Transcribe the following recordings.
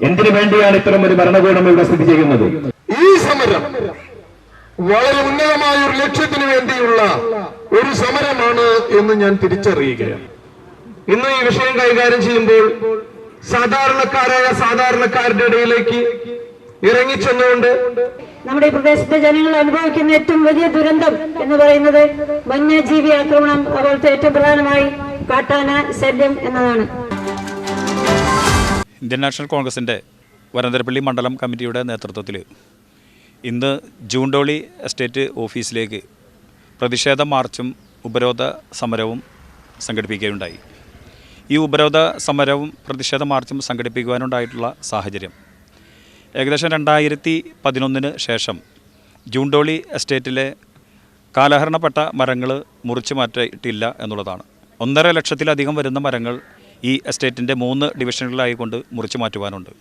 എന്തിനു വേണ്ടിയാണ് ഇത്തരം ഒരു ഭരണകൂടം ഇവിടെ സ്ഥിതി ചെയ്യുന്നത്? ഈ സമരം വളരെ ഉന്നതമായ ഒരു ലക്ഷ്യത്തിന് വേണ്ടിയുള്ള ഒരു സമരമാണ് എന്ന് ഞാൻ തിരിച്ചറിയുകയാണ്. ഇന്ന് ഈ വിഷയം കൈകാര്യം ചെയ്യുമ്പോൾ സാധാരണക്കാരുടെ ഇടയിലേക്ക് ഇറങ്ങിച്ചെന്നുകൊണ്ട് നമ്മുടെ ഈ പ്രദേശത്തെ ജനങ്ങൾ അനുഭവിക്കുന്ന ഏറ്റവും വലിയ ദുരന്തം എന്ന് പറയുന്നത് വന്യജീവി ആക്രമണം, അതുപോലത്തെ ഏറ്റവും പ്രധാനമായി കാട്ടാന ശല്യം എന്നതാണ്. ഇന്ത്യൻ നാഷണൽ കോൺഗ്രസിൻ്റെ വരന്തരപ്പള്ളി മണ്ഡലം കമ്മിറ്റിയുടെ നേതൃത്വത്തിൽ ഇന്ന് ജൂണ്ടോളി എസ്റ്റേറ്റ് ഓഫീസിലേക്ക് പ്രതിഷേധ മാർച്ചും ഉപരോധ സമരവും സംഘടിപ്പിക്കുകയുണ്ടായി. ഈ ഉപരോധ സമരവും പ്രതിഷേധ മാർച്ചും സംഘടിപ്പിക്കുവാനുണ്ടായിട്ടുള്ള സാഹചര്യം ഏകദേശം 2011 ശേഷം ജൂണ്ടോളി എസ്റ്റേറ്റിലെ കാലഹരണപ്പെട്ട മരങ്ങൾ മുറിച്ചു മാറ്റിയിട്ടില്ല എന്നുള്ളതാണ്. 1.5 ലക്ഷത്തിലധികം വരുന്ന മരങ്ങൾ ഈ എസ്റ്റേറ്റിൻ്റെ 3 ഡിവിഷനുകളിലായിക്കൊണ്ട് മുറിച്ചു മാറ്റുവാനുണ്ട്.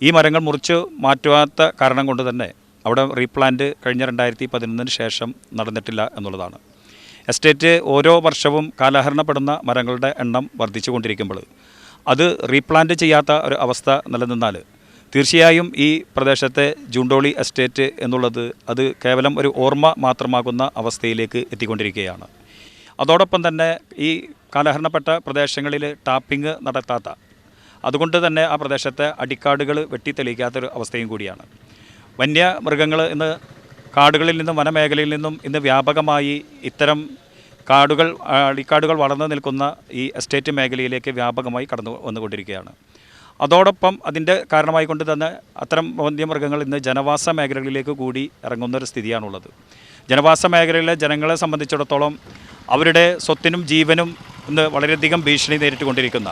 ഈ മരങ്ങൾ മുറിച്ചു മാറ്റുവാത്ത കാരണം കൊണ്ട് തന്നെ അവിടെ റീപ്ലാന്റ് കഴിഞ്ഞ 2011 ശേഷം നടന്നിട്ടില്ല എന്നുള്ളതാണ്. എസ്റ്റേറ്റ് ഓരോ വർഷവും കാലഹരണപ്പെടുന്ന മരങ്ങളുടെ എണ്ണം വർദ്ധിച്ചു കൊണ്ടിരിക്കുമ്പോൾ അത് റീപ്ലാന്റ് ചെയ്യാത്ത ഒരു അവസ്ഥ നിലനിന്നാൽ തീർച്ചയായും ഈ പ്രദേശത്തെ ജൂണ്ടോളി എസ്റ്റേറ്റ് എന്നുള്ളത് അത് കേവലം ഒരു ഓർമ്മ മാത്രമാകുന്ന അവസ്ഥയിലേക്ക് എത്തിക്കൊണ്ടിരിക്കുകയാണ്. അതോടൊപ്പം തന്നെ ഈ കാലഹരണപ്പെട്ട പ്രദേശങ്ങളിൽ ടാപ്പിംഗ് നടത്താത്ത, അതുകൊണ്ട് തന്നെ ആ പ്രദേശത്തെ അടിക്കാടുകൾ വെട്ടിത്തെളിക്കാത്തൊരു അവസ്ഥയും കൂടിയാണ്. വന്യമൃഗങ്ങൾ ഇന്ന് കാടുകളിൽ നിന്നും വനമേഖലയിൽ നിന്നും ഇന്ന് വ്യാപകമായി ഇത്തരം അടിക്കാടുകൾ വളർന്നു നിൽക്കുന്ന ഈ എസ്റ്റേറ്റ് മേഖലയിലേക്ക് വ്യാപകമായി കടന്നു വന്നുകൊണ്ടിരിക്കുകയാണ്. അതോടൊപ്പം അതിൻ്റെ കാരണമായിക്കൊണ്ട് തന്നെ അത്തരം വന്യമൃഗങ്ങൾ ഇന്ന് ജനവാസ മേഖലകളിലേക്ക് കൂടി ഇറങ്ങുന്നൊരു സ്ഥിതിയാണുള്ളത്. ജനവാസ മേഖലയിലെ ജനങ്ങളെ സംബന്ധിച്ചിടത്തോളം അവരുടെ സ്വത്തിനും ജീവനും ഇന്ന് വളരെയധികം ഭീഷണി നേരിട്ടുകൊണ്ടിരിക്കുന്ന,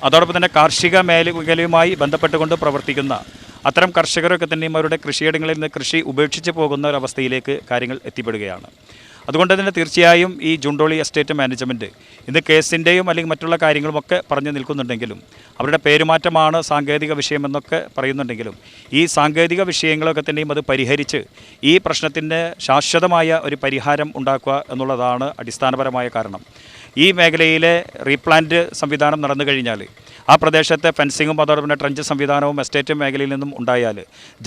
അതോടൊപ്പം തന്നെ കാർഷിക മേഖലയുമായി ബന്ധപ്പെട്ടുകൊണ്ട് പ്രവർത്തിക്കുന്ന അത്തരം കർഷകരൊക്കെ തന്നെയും അവരുടെ കൃഷിയിടങ്ങളിൽ നിന്ന് കൃഷി ഉപേക്ഷിച്ച് പോകുന്ന ഒരവസ്ഥയിലേക്ക് കാര്യങ്ങൾ എത്തിപ്പെടുകയാണ്. അതുകൊണ്ട് തന്നെ തീർച്ചയായും ഈ ജൂണ്ടോളി എസ്റ്റേറ്റ് മാനേജ്മെൻറ്റ് ഇന്ന് കേസിൻ്റെയും അല്ലെങ്കിൽ മറ്റുള്ള കാര്യങ്ങളുമൊക്കെ പറഞ്ഞു നിൽക്കുന്നുണ്ടെങ്കിലും അവരുടെ പേരുമാറ്റമാണ് സാങ്കേതിക വിഷയമെന്നൊക്കെ പറയുന്നുണ്ടെങ്കിലും ഈ സാങ്കേതിക വിഷയങ്ങളൊക്കെ തന്നെയും അത് പരിഹരിച്ച് ഈ പ്രശ്നത്തിന് ശാശ്വതമായ ഒരു പരിഹാരം ഉണ്ടാക്കുക എന്നുള്ളതാണ് അടിസ്ഥാനപരമായ കാരണം. ഈ മേഖലയിലെ റീപ്ലാന്റ് സംവിധാനം നടന്നു കഴിഞ്ഞാൽ ആ പ്രദേശത്തെ ഫെൻസിങ്ങും അതോടൊപ്പം തന്നെ ട്രഞ്ച് സംവിധാനവും എസ്റ്റേറ്റ് മേഖലയിൽ നിന്നും ഉണ്ടായാൽ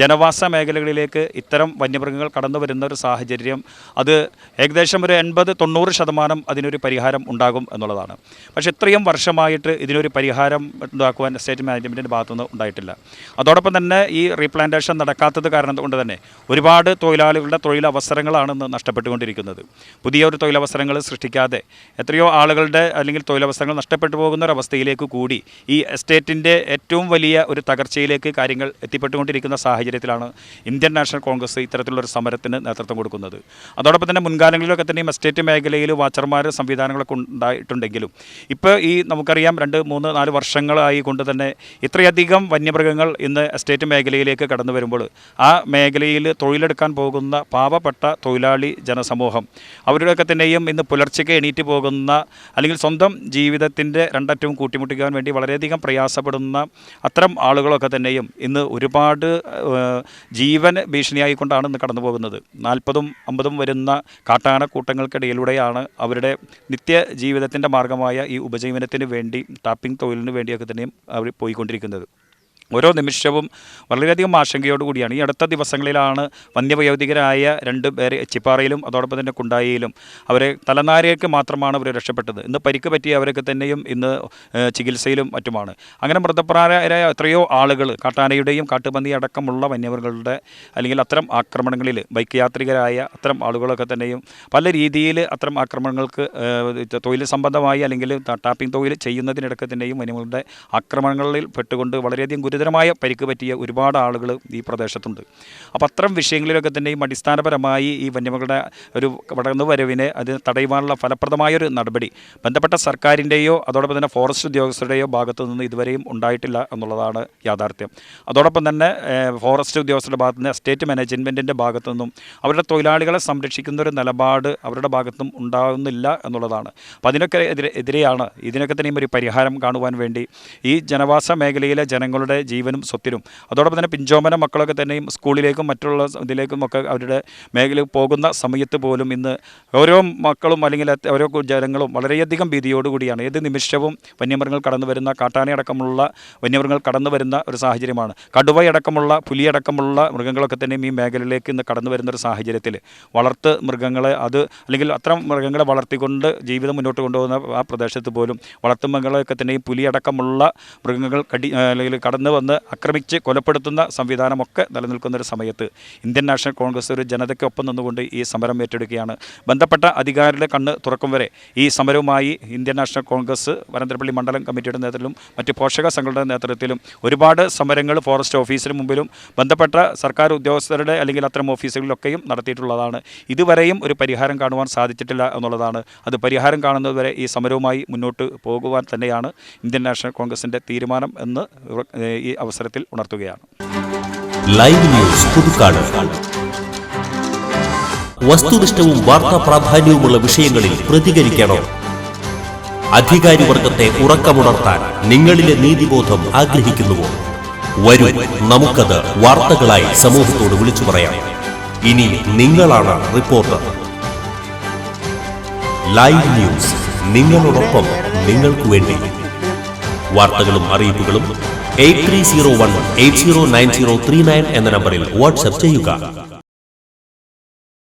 ജനവാസ മേഖലകളിലേക്ക് ഇത്തരം വന്യമൃഗങ്ങൾ കടന്നു വരുന്ന ഒരു സാഹചര്യം അത് ഏകദേശം ഒരു 80-90% അതിനൊരു പരിഹാരം ഉണ്ടാകും എന്നുള്ളതാണ്. പക്ഷേ ഇത്രയും വർഷമായിട്ട് ഇതിനൊരു പരിഹാരം ഉണ്ടാക്കുവാൻ എസ്റ്റേറ്റ് മാനേജ്മെൻറ്റിൻ്റെ ഭാഗത്തുനിന്ന് ഉണ്ടായിട്ടില്ല. അതോടൊപ്പം തന്നെ ഈ റീപ്ലാന്റേഷൻ നടക്കാത്തത് കാരണം കൊണ്ട് തന്നെ ഒരുപാട് തൊഴിലാളികളുടെ തൊഴിലവസരങ്ങളാണ് ഇന്ന് നഷ്ടപ്പെട്ടുകൊണ്ടിരിക്കുന്നത്. പുതിയൊരു തൊഴിലവസരങ്ങൾ സൃഷ്ടിക്കാതെ എത്രയോ ആളുകളുടെ അല്ലെങ്കിൽ തൊഴിലവസരങ്ങൾ നഷ്ടപ്പെട്ടു പോകുന്ന ഒരവസ്ഥയിലേക്ക് കൂടി ഈ എസ്റ്റേറ്റിൻ്റെ ഏറ്റവും വലിയ ഒരു തകർച്ചയിലേക്ക് കാര്യങ്ങൾ എത്തിപ്പെട്ടുകൊണ്ടിരിക്കുന്ന സാഹചര്യത്തിലാണ് ഇന്ത്യൻ നാഷണൽ കോൺഗ്രസ് ഇത്തരത്തിലുള്ളൊരു സമരത്തിന് നേതൃത്വം കൊടുക്കുന്നത്. അതോടൊപ്പം തന്നെ മുൻകാലങ്ങളിലൊക്കെ തന്നെയും എസ്റ്റേറ്റ് മേഖലയിൽ വാച്ചർമാർ സംവിധാനങ്ങളൊക്കെ ഉണ്ടായിട്ടുണ്ടെങ്കിലും ഇപ്പോൾ ഈ നമുക്കറിയാം 2-3-4 വർഷങ്ങളായി കൊണ്ട് തന്നെ ഇത്രയധികം വന്യമൃഗങ്ങൾ ഇന്ന് എസ്റ്റേറ്റ് മേഖലയിലേക്ക് കടന്നു വരുമ്പോൾ ആ മേഖലയിൽ തൊഴിലെടുക്കാൻ പോകുന്ന പാവപ്പെട്ട തൊഴിലാളി ജനസമൂഹം അവരുടെയൊക്കെ തന്നെയും ഇന്ന് പുലർച്ചയ്ക്ക് എണീറ്റ് പോകുന്ന അല്ലെങ്കിൽ സ്വന്തം ജീവിതത്തിൻ്റെ രണ്ടറ്റവും കൂട്ടിമുട്ടിക്കാൻ വേണ്ടി വളരെയധികം പ്രയാസപ്പെടുന്ന അത്തരം ആളുകളൊക്കെ തന്നെയും ഇന്ന് ഒരുപാട് ജീവൻ ഭീഷണിയായിക്കൊണ്ടാണ് ഇന്ന് കടന്നു പോകുന്നത്. 40-50 വരുന്ന കാട്ടാനക്കൂട്ടങ്ങൾക്കിടയിലൂടെയാണ് അവരുടെ നിത്യ ജീവിതത്തിൻ്റെ മാർഗമായ ഈ ഉപജീവനത്തിന് വേണ്ടി ടാപ്പിംഗ് തൊഴിലിന് വേണ്ടിയൊക്കെ തന്നെയും അവർ പോയിക്കൊണ്ടിരിക്കുന്നത്. ഓരോ നിമിഷവും വളരെയധികം ആശങ്കയോടുകൂടിയാണ്. ഈ അടുത്ത ദിവസങ്ങളിലാണ് വന്യവയോധികരായ 2 പേരെ എച്ചിപ്പാറയിലും അതോടൊപ്പം തന്നെ കുണ്ടായിയിലും അവരെ തലനാരിഴയ്ക്ക് മാത്രമാണ് അവർ രക്ഷപ്പെട്ടത്. ഇന്ന് പരിക്ക് പറ്റിയ അവരൊക്കെ തന്നെയും ഇന്ന് ചികിത്സയിലും മറ്റുമാണ്. അങ്ങനെ മൃതപ്രായരായ എത്രയോ ആളുകൾ കാട്ടാനയുടെയും കാട്ടുപന്നി അടക്കമുള്ള വന്യമൃഗങ്ങളുടെ അല്ലെങ്കിൽ അത്തരം ആക്രമണങ്ങളിൽ ബൈക്ക് യാത്രികരായ അത്തരം ആളുകളൊക്കെ തന്നെയും പല രീതിയിൽ അത്തരം ആക്രമണങ്ങൾക്ക് തൊഴിൽ സംബന്ധമായി അല്ലെങ്കിൽ ടാപ്പിംഗ് തൊഴിൽ ചെയ്യുന്നതിനിടയ്ക്ക് തന്നെയും വന്യമൃഗങ്ങളുടെ ആക്രമണങ്ങളിൽ പെട്ടുകൊണ്ട് വളരെയധികം ഗുരുതരമായ പരിക്ക് പറ്റിയ ഒരുപാട് ആളുകൾ ഈ പ്രദേശത്തുണ്ട്. അപ്പോൾ അത്തരം വിഷയങ്ങളിലൊക്കെ തന്നെയും അടിസ്ഥാനപരമായി ഈ വന്യമൃഗങ്ങളുടെ ഒരു കടന്നുവരവിനെ അത് തടയുവാനുള്ള ഫലപ്രദമായൊരു നടപടി ബന്ധപ്പെട്ട സർക്കാരിൻ്റെയോ അതോടൊപ്പം തന്നെ ഫോറസ്റ്റ് ഉദ്യോഗസ്ഥരുടെയോ ഭാഗത്തു നിന്ന് ഇതുവരെയും ഉണ്ടായിട്ടില്ല എന്നുള്ളതാണ് യാഥാർത്ഥ്യം. അതോടൊപ്പം തന്നെ ഫോറസ്റ്റ് ഉദ്യോഗസ്ഥരുടെ ഭാഗത്തു നിന്ന് എസ്റ്റേറ്റ് മാനേജ്മെൻറ്റിൻ്റെ ഭാഗത്തു നിന്നും അവരുടെ തൊഴിലാളികളെ സംരക്ഷിക്കുന്ന ഒരു നിലപാട് അവരുടെ ഭാഗത്തുനിന്നും ഉണ്ടാകുന്നില്ല എന്നുള്ളതാണ്. അപ്പോൾ അതിനൊക്കെ എതിരെയാണ് ഇതിനൊക്കെ തന്നെയും ഒരു പരിഹാരം കാണുവാൻ വേണ്ടി ഈ ജനവാസ മേഖലയിലെ ജനങ്ങളുടെ ജീവനും സ്വത്തിനും അതോടൊപ്പം തന്നെ പിഞ്ചോമന മക്കളൊക്കെ തന്നെയും സ്കൂളിലേക്കും മറ്റുള്ള ഇതിലേക്കും ഒക്കെ അവരുടെ മേഖലയിൽ പോകുന്ന സമയത്ത് പോലും ഇന്ന് ഓരോ മക്കളും അല്ലെങ്കിൽ ഓരോ ജനങ്ങളും വളരെയധികം ഭീതിയോടുകൂടിയാണ്. ഏത് നിമിഷവും വന്യമൃഗങ്ങൾ കടന്നു വരുന്ന കാട്ടാനയടക്കമുള്ള വന്യമൃഗങ്ങൾ കടന്നു വരുന്ന ഒരു സാഹചര്യമാണ്. കടുവയടക്കമുള്ള പുലിയടക്കമുള്ള മൃഗങ്ങളൊക്കെ തന്നെയും ഈ മേഖലയിലേക്ക് ഇന്ന് കടന്നു വരുന്ന ഒരു സാഹചര്യത്തിൽ വളർത്ത് മൃഗങ്ങളെ അല്ലെങ്കിൽ അത്തരം മൃഗങ്ങളെ വളർത്തിക്കൊണ്ട് ജീവിതം മുന്നോട്ട് കൊണ്ടുപോകുന്ന ആ പ്രദേശത്ത് പോലും വളർത്തുമൃഗങ്ങളെയൊക്കെ തന്നെയും പുലിയടക്കമുള്ള മൃഗങ്ങൾ അല്ലെങ്കിൽ കടന്നു വന്ന് ആക്രമിച്ച് കൊലപ്പെടുത്തുന്ന സംവിധാനമൊക്കെ നിലനിൽക്കുന്ന ഒരു സമയത്ത് ഇന്ത്യൻ നാഷണൽ കോൺഗ്രസ് ഒരു ജനതയ്ക്കൊപ്പം നിന്നുകൊണ്ട് ഈ സമരം ഏറ്റെടുക്കുകയാണ്. ബന്ധപ്പെട്ട അധികാരികളുടെ കണ്ണ് തുറക്കും വരെ ഈ സമരവുമായി ഇന്ത്യൻ നാഷണൽ കോൺഗ്രസ് വരന്തരപ്പള്ളി മണ്ഡലം കമ്മിറ്റിയുടെ നേതൃത്വത്തിലും മറ്റ് പോഷക സംഘടനയുടെ നേതൃത്വത്തിലും ഒരുപാട് സമരങ്ങൾ ഫോറസ്റ്റ് ഓഫീസിന് മുമ്പിലും ബന്ധപ്പെട്ട സർക്കാർ ഉദ്യോഗസ്ഥരുടെ അല്ലെങ്കിൽ അത്തരം ഓഫീസുകളിലൊക്കെയും നടത്തിയിട്ടുള്ളതാണ്. ഇതുവരെയും ഒരു പരിഹാരം കാണുവാൻ സാധിച്ചിട്ടില്ല എന്നുള്ളതാണ്. അത് പരിഹാരം കാണുന്നതുവരെ ഈ സമരവുമായി മുന്നോട്ട് പോകുവാൻ തന്നെയാണ് ഇന്ത്യൻ നാഷണൽ കോൺഗ്രസിൻ്റെ തീരുമാനം എന്ന് ഈ അവസരത്തിൽ ഉണർത്തുകയാണ്. Live news Puthukkad. വസ്തുനിഷ്ഠവും വാർത്താ പ്രാധാന്യവുമുള്ള വിഷയങ്ങളിൽ പ്രതികരിക്കണം. അധികാരിവർഗത്തെ ഉറക്കമുണർത്താൻ നിങ്ങളിലെ നീതിബോധം ആഗ്രഹിക്കുന്നുവോ? വരൂ, നമുക്കത് വാർത്തകളായി സമൂഹത്തോട് വിളിച്ചു പറയാം. ഇനി നിങ്ങളാണ് റിപ്പോർട്ടർ. ലൈവ് ന്യൂസ്, നിങ്ങളോടൊപ്പം, നിങ്ങൾക്ക് വേണ്ടി. വാർത്തകളും അറിയിപ്പുകളും 8301809039 എന്ന നമ്പറിൽ വാട്സ്ആപ്പ് ചെയ്യുക.